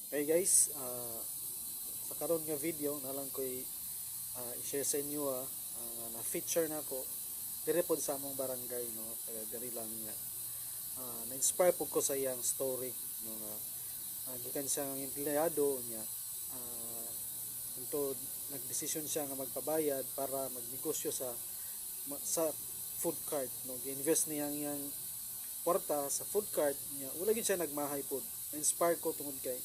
Okay guys, sa karon nga video nalang ko'y i-share sa inyo na feature na ko dire pod sa among barangay, no, taga diri lang nga. Na-inspire po ko sa iyang story, no, nga gikan siyang empleyado niya, unto nagdesisyon siya nga magpabayad para magnegosyo sa food cart, no. Gi-invest niya ang kwarta sa food cart niya, wala gid siya nagmahay pod. Na-inspire ko tungod kay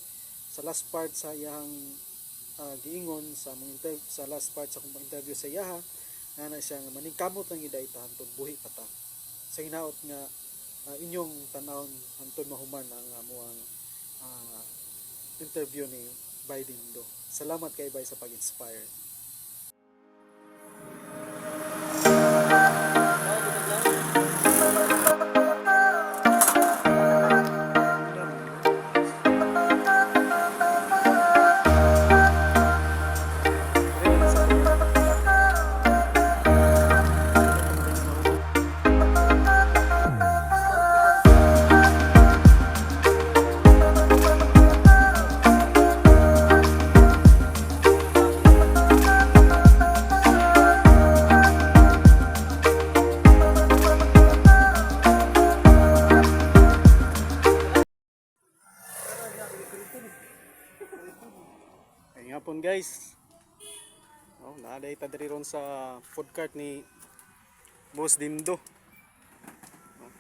sa last part sa iyang giingon sa last part sa kong interview sa iyaha na siya nga maningkamot ang idayta hantod buhi pata sa hinaot nga inyong tanawon hantod mahuman ang amuang interview ni Baydindo. Salamat kay Bay sa pag-inspire. Ay nga pon guys. Oh, naaday ta diri ron sa food cart ni Boss Dindo. Oh.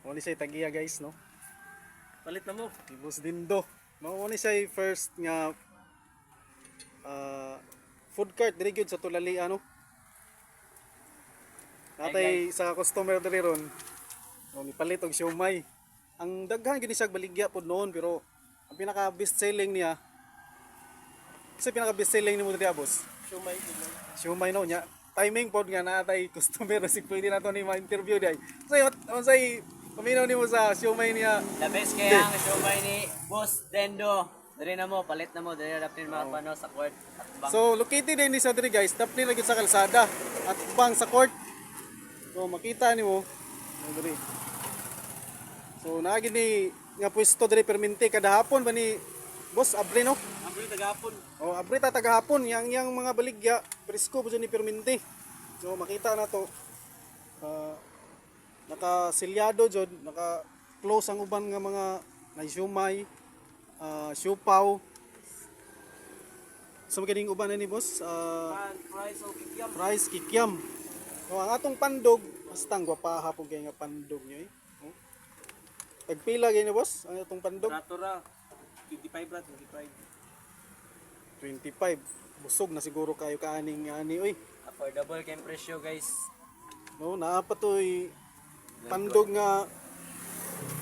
Oni say tagiya guys, no. Palit na mo. Ni Boss Dindo. No, oni say first nga food cart diri gyud sa Tulali, ano. Natay sa customer diri ron. Oh, mipalit og siomay. Ang daghan gini siya baligya pod noon, pero ang pinaka best selling niya, kasi pinaka best selling ni mo diri, boss, siomay no nya. Timing pod nga natay customer si pwede na to ni ma-interview day. So say paminaw nimo sa siomay niya. The best kaya ang siomay ni Boss Dendo. Dali na mo, palit na mo. Dali na mga pano sa court. So located din sa diri guys, dapli lagi sa kalsada at bang sa court. So makita nimo diri. So naagi ni nga pwesto diri perminti kada hapon ba ni Boss Abre, no? Abre tagahapon. Oh, Abre ta tagahapon yang mga baligya presko po ni perminti. So makita na to. Naka-silyado jud, naka-close ang uban nga mga naisumay, siupaw. So maganing uban na ni Boss, Price o kikiam. rice kikiam. So ang atong pandog, basta gwapaha po kay nga pandog nyo eh. Tagpila gani boss ang atong pandog? Ratura. 25 rat, 25. 25. Busog na siguro kayo kaaning ani oy. Affordable kay presyo, guys. No, naa pa toy pandog nga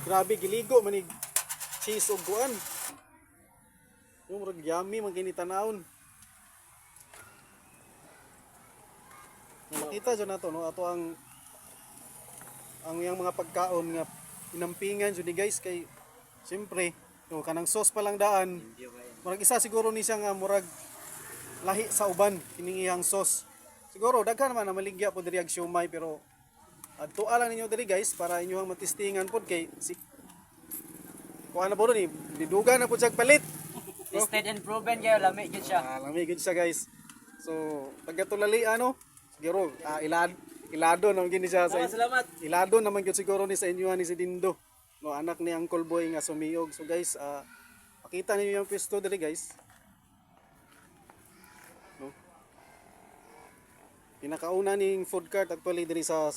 grabe giligo manig cheese ug kuan. Yung murag yummy man kini tanawon. Makita jud nato, no, ato ang yang mga pagkaon nga inampingan jud ni guys kay siyempre no, kanang sauce pa lang daan. Murag isa siguro ni siya nga murag lahi sa uban kining iyang sauce. Siguro daghan naman na maligya po diri ag siomay, pero adtua lang ninyo diri guys para inyong matistingan pod kay kuha na po ni diduga na po siya palit. Tested and proven kayo, lami gid siya. Lami gid siya guys. So taga Tulali, ano, siguro ilado naman gini siya sa Salamat. ilado naman gyud siguro ni sa inyo ni si Dindo, no, anak ni Uncle Boy nga sumiog. So guys, makita niyo yung pwesto diri guys, no, pinakauna ning food cart actually diri sa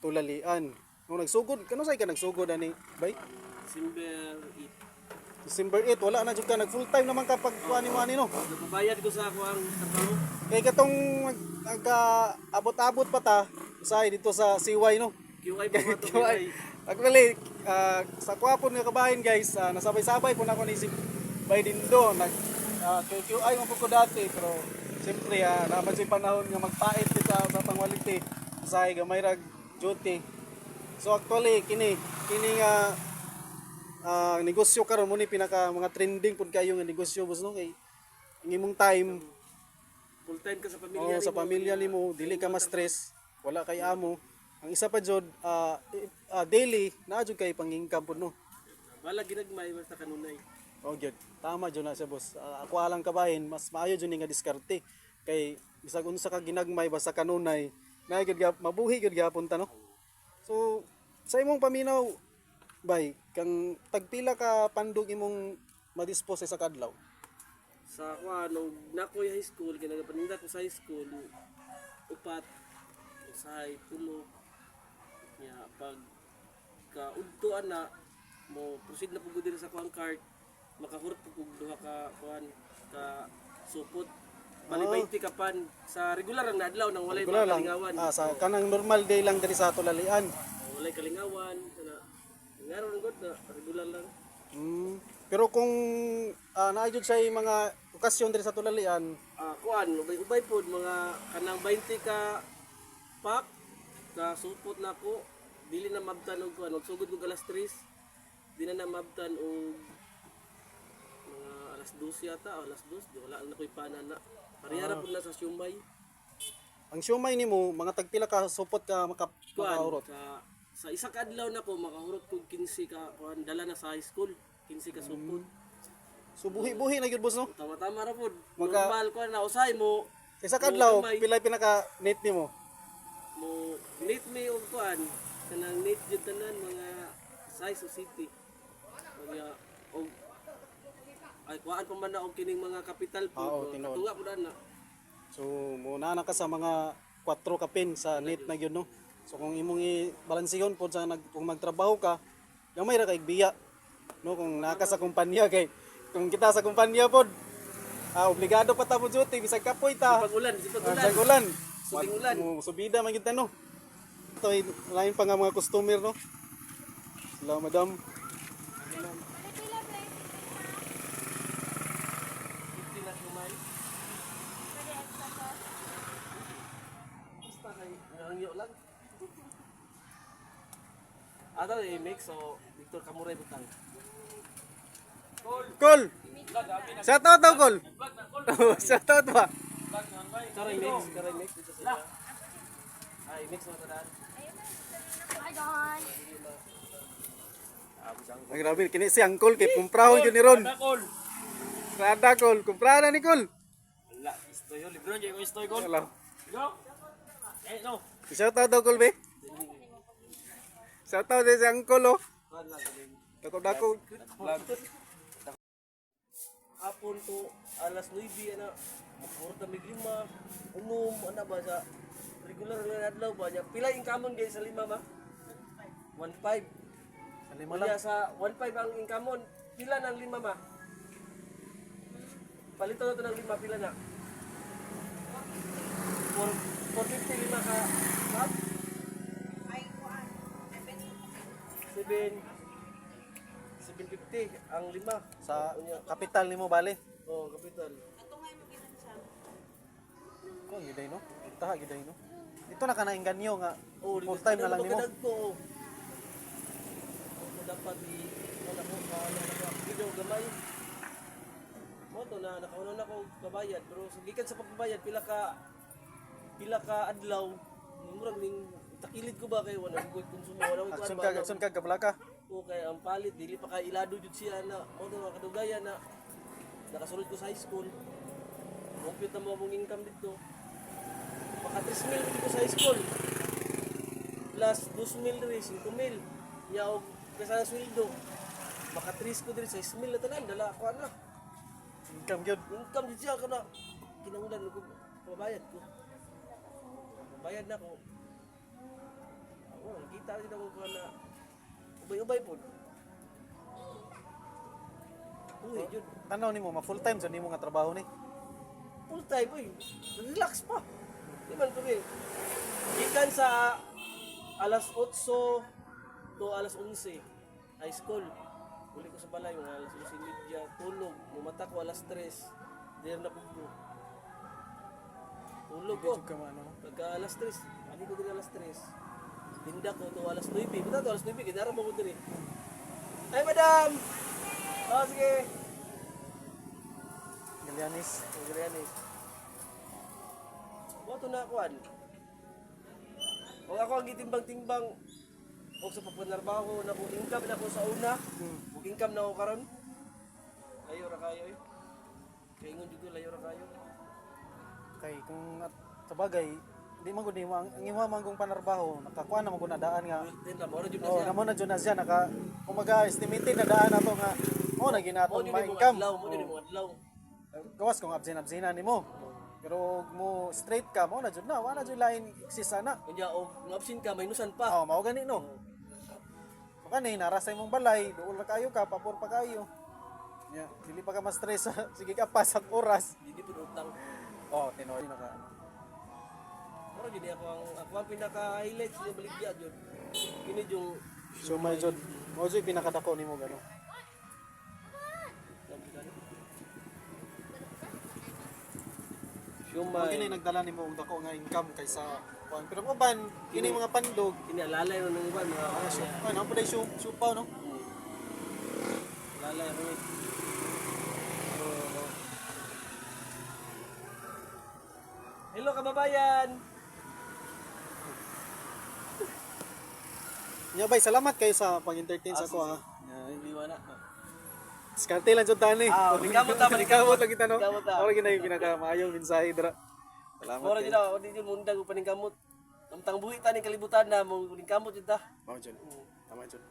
Tulalian. No, nagsugod kano say ka nagsugod ani bay December 8 wala na jud ka nag full time naman kapag kuani mo ani, no. Nagbayad ko sa ako ang trabaho. Kay katong abot-abot pa ta usay dito sa CY, no. QI pa to. QI. Actually, sa kuwapon nga kabahin guys, nasabay-sabay po na ako ni si Baydindo. QI mo po ko dati, pero siyempre naman siya panahon nga magpait kita sa pangwaliti. Usay gamay rag duty. So actually, kini nga negosyo karon mo ni pinaka mga trending pud kayo nga negosyo, boss, no, kay ang imong time Full time ka sa pamilya. sa pamilya nimo, dili ka ma-stress, wala kay amo. Ang isa pa jud daily na jud kay pang-income pud, no. Wala ginagmay basta kanunay. Oh, gyud. Tama jud na siya boss. Ako alang kabahin, mas maayo jud ni nga diskarte kay bisag unsa ka ginagmay basta kanunay, na gyud mabuhi gyud gyapon ta no. So sa imong paminaw bay kang tagpila ka pandog imong madispose sa kadlaw. Sa ako nung nakoy high school, kinagapaninda ko sa high school, upat, usahay, pulo. Ya, pag kaudtoan na, mo proceed na pugod din sa kuang cart, makahurot po kung duha ka kuan ka supot. Bali 20 ka pan sa regular ang nadlaw nang walay Regular mga lang. kalingawan. Sa kanang normal day lang diri sa Tulalian. Walay kalingawan, kana. Ngaron gud na regular lang. Pero kung naay jud say mga okasyon diri sa Tulalian, Kuan, ubay-ubay pod mga kanang 20 ka pack ka supot na ko. Dili na mabtan og kuan, magsugod ko alas 3. Di na mabtan og mga alas 12 yata, o alas 2, di wala na ko'y panana. Parihara pod na sa Siumay. ang siomay nimo mga tagpila ka supot ka Kuan, makahurot. sa isa ka adlaw na ko makahurot kog 15 ka kuan dala na sa high school, 15 ka supot. So buhi-buhi na gyud boss no. Tama-tama ra pod. Maka- Normal kuan na usay mo. Sa isa ka adlaw, Gamay. pila pinaka net nimo? Mo need me og kuan kanang need jud tanan mga size o city mga og ay kuan pa man na og kining mga capital po Oo, tinuod. katuwa po na So muna na ka sa mga 4 ka pin sa net na gyud no. So kung imong i-balansihon pod sa kung magtrabaho ka, gamay ra kay biya. No kung naka sa kumpanya kay kung kita sa kumpanya pod, obligado pa ta mo duty bisag kapoy ta. pag ulan di pag ulan Sa ulan. Subing ulan. Subida man gyud ta no. Ito ay lain pa nga mga customer no. Hello madam. 50 na kumay basta kay nangyo lang Ada mix so Victor Kamuray butang. Cool. Shout out daw Cool. Shout out ba? Karay mix dito sila. Ay mix mo tanan. Ang grabe kini si Uncle kay kumprahon gyud ni Ron. Rada Cool, kumprahan na ni Cool. Wala, istoy yo libro jay ko istoy ko. Wala. Go. No. Shout out daw Cool be. Shout out si Uncle oh. Dako. Hapon to alas 9 ana. Mapurta mig lima. Unom ana ba sa regular nga adlaw ba niya. Pila income gyud sa lima ma? 1.5. Sa lima Wala lang. sa 1.5 ang income. Pila ng lima ma? Palito na to ng lima pila na. 450 lima ka. Ma'am? 750 ang lima. Sa kapital nimo bale. Oh, kapital. Ko gyud no. Taha gyud no. Ito na kana inganyo nga Oh, full time na lang nimo. Ko. Ako dapat wala ko video gamay. Mo to na nakauna na ko kabayad pero sa gikan sa pagbabayad pila ka adlaw murag ning takilid ko ba kay wala ko konsumo wala ko Agsun ka gablaka. Okay, ang palit dili pa kay ilado jud siya na mo to kadugayan na nakasulod ko sa high school. Compute na mo ang income dito. Maka 3,000 dito sa high school. Plus 2,000 rin, 5,000. Yaw kasa sweldo. Maka 3 ko diri sa 6,000 na tanan dala ko na. Income gyud. Income dito siya kana kinahanglan ko pabayad ko. Bayad na ko. Ako, kita din ako ko na ubay-ubay po. Uy, yun. Tanaw nimo ma full time sa nimo nga trabaho ni. Full time, uy. Relax pa. Di man ko rin. Gikan sa alas 8 to alas 11. High school. Uli ko sa balay, mga alas 11 media. Tulog. Mumata ko alas 3. Diyan na pugdo. Tulog ko. Jud ka man ano. Pagka alas 3. Ani ko din alas 3. Tinda ko to alas 9. Bita to alas 9. Kinara mo ko din. Ay, madam! Oh, sige. Galianis. Gregorianis. Mo to na kuan. O ako ang gitimbang-timbang o sa pagpanarbaho na ko income na ko sa una. Ug income na ko karon. Layo ra kayo eh. Kaya ingon jud ko layo ra kayo. Kay kung sa bagay, di man gud ni ang imo man kung panarbaho, nakakuha na man gud na daan nga. Din ra mo ra jud na Oh, siya. namo na jud na siya naka kumaga estimated na daan ato nga oh na Mo ginatong jud mo ma-income. adlaw, mo jud mo adlaw. Gawas kung absin-absinan nimo. Pero mo straight ka mo na jud na, wala jud lain exist ana. Kunya og mabsin ka maynusan pa. Oh, mao gani no. So kani nara sa imong balay, duol na kayo ka, papor pa kayo. Ya, dili pa ka ma-stress sige ka pa sa oras. Dili pud utang. Oh, tinoy na ka. Moro gid ako ang pinaka highlights ni baligya jud. Kini yung So may jud mo jud pinakadako nimo gano. Mo Shumay. kini nagdala nimo og dako nga income kaysa kuan. Pero kung ban kini mga pandog, Kini alalay ro nang iban mga kaya. ano pa day supaw no. Alalay ro. Hello kababayan. Nya bay, salamat kayo sa pag-entertain sa ako ha. Hindi wala. Diskarte lang jud tani. Kamot ta, Kamot lang kita no. Kamot ta. Ora gina yung pinakamayong mensahe dra. Salamat. Moro jud ako di jud mundag paning kamot. Amtang buhi ta ni kalibutan na mo ning kamot jud ta. Mao jud. Tama jud.